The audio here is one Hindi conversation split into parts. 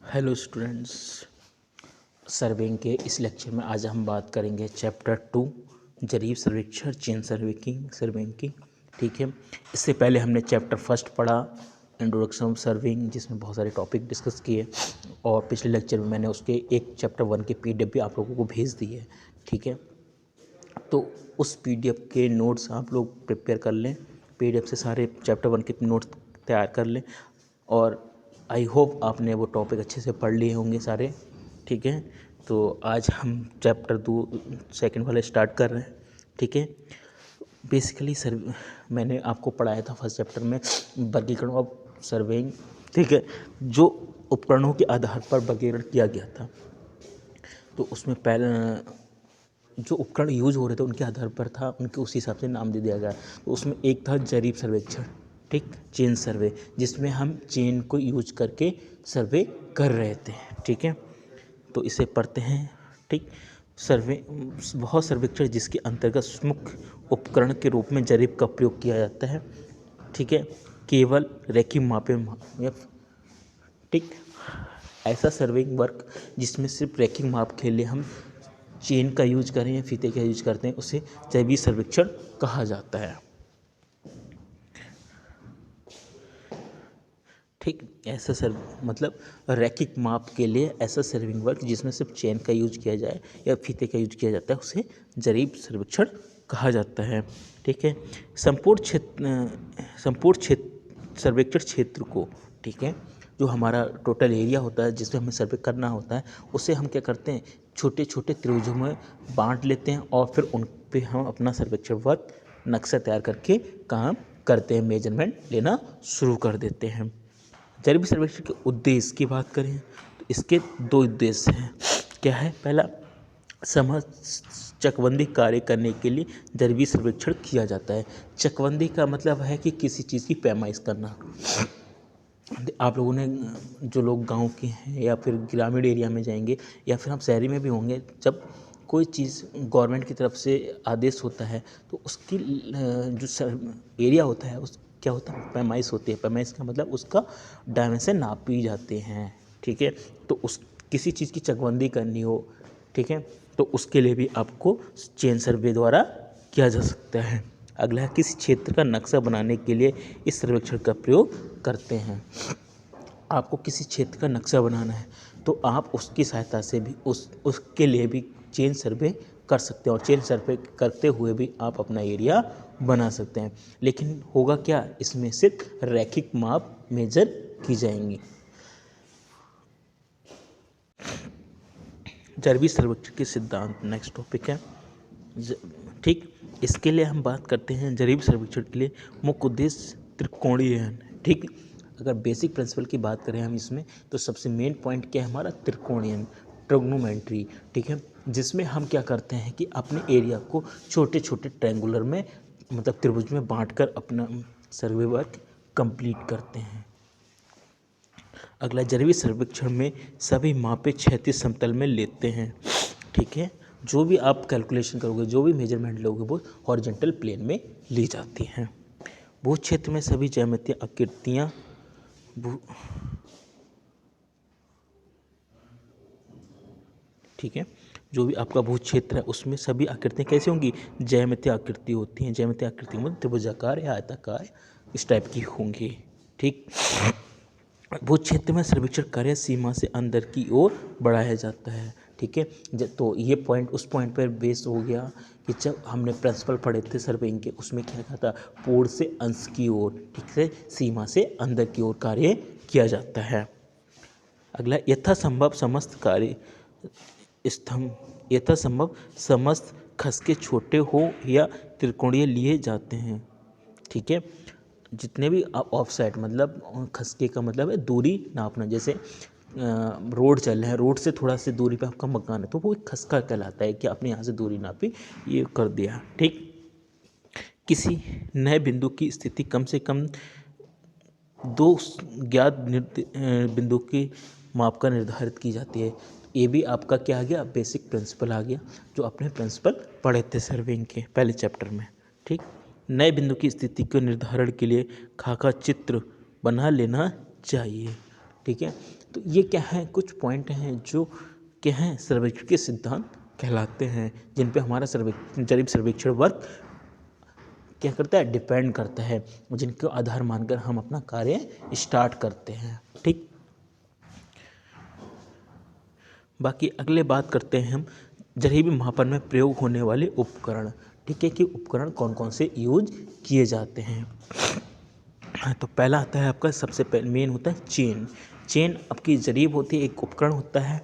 हेलो स्टूडेंट्स, सर्वेइंग के इस लेक्चर में आज हम बात करेंगे चैप्टर 2 जरीब सर्वेक्षण चेन सर्वेइंग की। ठीक है, इससे पहले हमने चैप्टर फर्स्ट पढ़ा इंट्रोडक्शन ऑफ सर्वेइंग, जिसमें बहुत सारे टॉपिक डिस्कस किए और पिछले लेक्चर में मैंने उसके एक चैप्टर 1 के PDF भी आप लोगों को भेज दिए। ठीक है, तो उस PDF के नोट्स आप लोग प्रिपेयर कर लें, PDF से सारे चैप्टर 1 के नोट्स तैयार कर लें और आई होप आपने वो टॉपिक अच्छे से पढ़ लिए होंगे सारे। ठीक है, तो आज हम चैप्टर 2 सेकंड वाले स्टार्ट कर रहे हैं। ठीक है, बेसिकली मैंने आपको पढ़ाया था फर्स्ट चैप्टर में वर्गीकरण ऑफ सर्वेइंग। ठीक है, जो उपकरणों के आधार पर वर्गीकरण किया गया था, तो उसमें पहले जो उपकरण यूज हो रहे थे उनके आधार पर था, उनके उसी हिसाब से नाम दे दिया गया। तो उसमें एक था जरीब सर्वेक्षण, ठीक, चेन सर्वे, जिसमें हम चेन को यूज करके सर्वे कर रहे थे। ठीक है, तो इसे पढ़ते हैं। ठीक, सर्वे बहुत सर्वेक्षण जिसके अंतर्गत मुख्य उपकरण के रूप में जरीब का प्रयोग किया जाता है। ठीक है, केवल रेखीय मापे। ठीक, ऐसा सर्वेइंग वर्क जिसमें सिर्फ रेखीय माप के लिए हम चेन का यूज करें या फीते का यूज करते हैं, उसे जैविक सर्वेक्षण कहा जाता है। ठीक, ऐसा मतलब रैखिक माप के लिए ऐसा सर्विंग वर्क जिसमें सिर्फ चेन का यूज किया जाए या फीते का यूज किया जाता है, उसे जरीब सर्वेक्षण कहा जाता है। ठीक है, संपूर्ण क्षेत्र सर्वेक्षण क्षेत्र को, ठीक है, जो हमारा टोटल एरिया होता है जिसमें हमें सर्वे करना होता है, उसे हम क्या करते हैं, छोटे छोटे त्रिभुजों में बांट लेते हैं और फिर उन पे हम अपना सर्वेक्षण वर्क नक्शा तैयार करके काम करते हैं, मेजरमेंट लेना शुरू कर देते हैं। जरीब सर्वेक्षण के उद्देश्य की बात करें तो इसके दो उद्देश्य हैं। क्या है? पहला, चकबंदी कार्य करने के लिए जरीबी सर्वेक्षण किया जाता है। चकबंदी का मतलब है कि किसी चीज़ की पैमाइश करना। आप लोगों ने, जो लोग गांव के हैं या फिर ग्रामीण एरिया में जाएंगे या फिर हम शहरी में भी होंगे, जब कोई चीज़ गवर्नमेंट की तरफ से आदेश होता है तो उसकी जो एरिया होता है उस क्या होता है, पैमाइश होती है। पैमाइश का मतलब उसका डायमेंशन नापी जाते हैं। ठीक है, तो उस किसी चीज़ की चकबंदी करनी हो, ठीक है, तो उसके लिए भी आपको चेन सर्वे द्वारा किया जा सकता है। अगला है, किसी क्षेत्र का नक्शा बनाने के लिए इस सर्वेक्षण का प्रयोग करते हैं। आपको किसी क्षेत्र का नक्शा बनाना है तो आप उसकी सहायता से भी उसके लिए भी चेन सर्वे कर सकते हैं और चेन सर्वे करते हुए भी आप अपना एरिया बना सकते हैं। लेकिन होगा क्या, इसमें सिर्फ रैखिक माप मेजर की जाएंगी। जरीबी सर्वेक्षण के सिद्धांत नेक्स्ट टॉपिक है। ठीक, इसके लिए हम बात करते हैं जरीब सर्वेक्षण के लिए मुख्य उद्देश्य त्रिकोणीय है। ठीक, अगर बेसिक प्रिंसिपल की बात करें हम इसमें, तो सबसे मेन पॉइंट क्या है हमारा, त्रिकोणीय, ट्रिग्नोमेट्री। ठीक है, जिसमें हम क्या करते हैं कि अपने एरिया को छोटे छोटे ट्रायंगुलर में, मतलब त्रिभुज में बांटकर अपना सर्वे वर्क कंप्लीट करते हैं। अगला, जरीबी सर्वेक्षण में सभी मापे क्षैतिज समतल में लेते हैं। ठीक है, जो भी आप कैलकुलेशन करोगे, जो भी मेजरमेंट लोगे, वो हॉरिजॉन्टल प्लेन में ली जाती हैं। भू क्षेत्र में सभी ज्यामितीय आकृतियाँ ठीक है, जो भी आपका भू क्षेत्र है उसमें सभी आकृतियाँ कैसी होंगी, ज्यामितीय आकृति होती हैं। ज्यामितीय आकृति में त्रिभुजाकार या आयताकार इस टाइप की होंगी। ठीक, भू क्षेत्र में सर्वेक्षण कार्य सीमा से अंदर की ओर बढ़ाया जाता है। ठीक है, तो ये पॉइंट उस पॉइंट पर बेस हो गया कि जब हमने प्रिंसिपल पढ़े थे सर्वेइंग के, उसमें क्या कहा था, पूर्ण से अंश की ओर, ठीक है, सीमा से अंदर की ओर कार्य किया जाता है। अगला, यथासंभव समस्त कार्य यथासंभव समस्त खसके छोटे हो या त्रिकोणीय लिए जाते हैं। ठीक है, जितने भी ऑफ साइड, मतलब खसके का मतलब है दूरी नापना। जैसे रोड चल रहे हैं, रोड से थोड़ा सी दूरी पे आपका मकान है, तो वो एक खसका कहलाता है कि आपने यहाँ से दूरी नापी, ये कर दिया। ठीक, किसी नए बिंदु की स्थिति कम से कम दो ज्ञात बिंदु की माप का निर्धारित की जाती है। ये भी आपका क्या आ गया, बेसिक प्रिंसिपल आ गया, जो अपने प्रिंसिपल पढ़े थे सर्वेइंग के पहले चैप्टर में। ठीक, नए बिंदु की स्थिति के निर्धारण के लिए खाका चित्र बना लेना चाहिए। ठीक है। तो ये क्या है, कुछ पॉइंट हैं जो क्या हैं सर्वेक्षण के सिद्धांत कहलाते हैं, जिन पे हमारा जरीब सर्वेक्षण वर्क क्या करता है, डिपेंड करता है, जिनको आधार मानकर हम अपना कार्य स्टार्ट करते हैं। ठीक, बाकी अगले बात करते हैं हम जरीबी मापन में प्रयोग होने वाले उपकरण। ठीक है, कि उपकरण कौन कौन से यूज किए जाते हैं। तो पहला आता है आपका, सबसे पहले मेन होता है चेन। चेन आपकी जरीब होती है, एक उपकरण होता है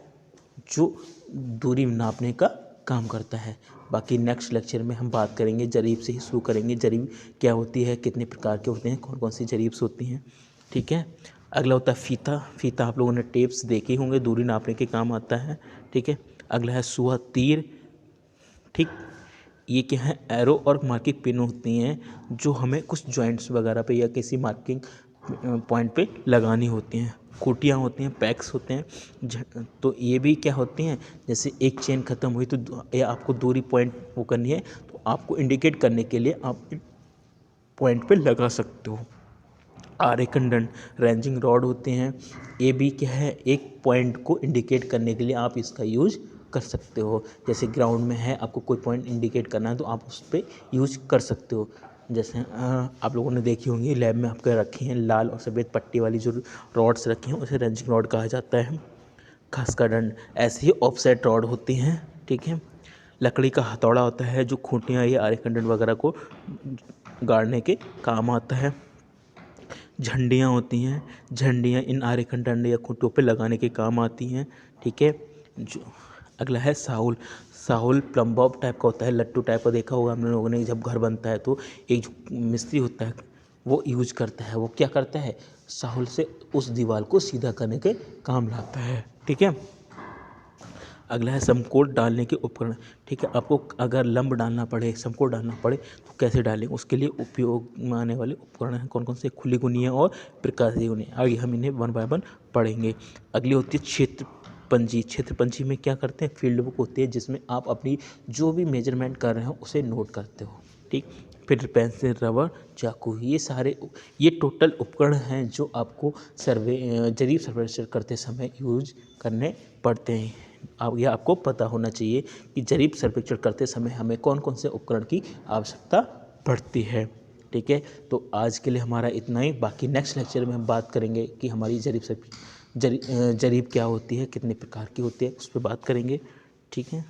जो दूरी नापने का काम करता है। बाकी नेक्स्ट लेक्चर में हम बात करेंगे, जरीब से ही शुरू करेंगे, जरीब क्या होती है, कितने प्रकार के होते हैं, कौन कौन सी जरीब्स होती हैं। ठीक है, अगला होता है फीता। फीता आप लोगों ने टेप्स देखे होंगे, दूरी नापने के काम आता है। ठीक है, अगला है सुआ, तीर। ठीक, ये क्या है, एरो और मार्किंग पिन होती हैं जो हमें कुछ जॉइंट्स वगैरह पे या किसी मार्किंग पॉइंट पे लगानी होती हैं। खूटियाँ होती हैं, पैक्स होते हैं। तो ये भी क्या होती हैं, जैसे एक चेन ख़त्म हुई तो या आपको दूरी पॉइंट वो करनी है, तो आपको इंडिकेट करने के लिए आप पॉइंट पे लगा सकते हो। आरेखंडन, रेंजिंग रॉड होते हैं। ये भी क्या है, एक पॉइंट को इंडिकेट करने के लिए आप इसका यूज कर सकते हो। जैसे ग्राउंड में है, आपको कोई पॉइंट इंडिकेट करना है तो आप उस पर यूज कर सकते हो। जैसे आप लोगों ने देखी होंगी, लैब में आपके रखी हैं लाल और सफ़ेद पट्टी वाली जो रॉड्स रखी हैं, उसे रेंजिंग रॉड कहा जाता है। खसका दंड, ऐसे ही ऑफसेट रॉड होती हैं। ठीक है, लकड़ी का हथौड़ा होता है जो खूंटियाँ या आरेखंडन वगैरह को गाड़ने के काम आता है। झंडियाँ होती हैं, झंडियाँ इन आरेखंड या खूंटों पे लगाने के काम आती हैं। ठीक है, जो अगला है साहुल। साहुल प्लम बॉब टाइप का होता है, लट्टू टाइप का देखा होगा हम लोगों ने, जब घर बनता है तो एक जो मिस्त्री होता है वो यूज करता है, वो क्या करता है, साहुल से उस दीवार को सीधा करने के काम लाता है। ठीक है, अगला है समकोण डालने के उपकरण। ठीक है, आपको अगर लंब डालना पड़े, समकोण डालना पड़े तो कैसे डालें, उसके लिए उपयोग में आने वाले उपकरण हैं कौन कौन से, खुली गुनिया और प्रकाशीय गुनिया। आगे हम इन्हें वन बाय वन पढ़ेंगे। अगली होती है क्षेत्र पंजी। क्षेत्र पंजी में क्या करते हैं, फील्ड बुक होती है जिसमें आप अपनी जो भी मेजरमेंट कर रहे हो उसे नोट करते हो। ठीक, फिर पेंसिल, रबर, चाकू, ये टोटल उपकरण हैं जो आपको जरीब सर्वेक्षण करते समय यूज करने पड़ते हैं। अब यह आपको पता होना चाहिए कि जरीब सर्वेक्षण करते समय हमें कौन कौन से उपकरण की आवश्यकता पड़ती है। ठीक है, तो आज के लिए हमारा इतना ही। बाकी नेक्स्ट लेक्चर में हम बात करेंगे कि हमारी जरीब क्या होती है, कितने प्रकार की होती है, उस पर बात करेंगे। ठीक है।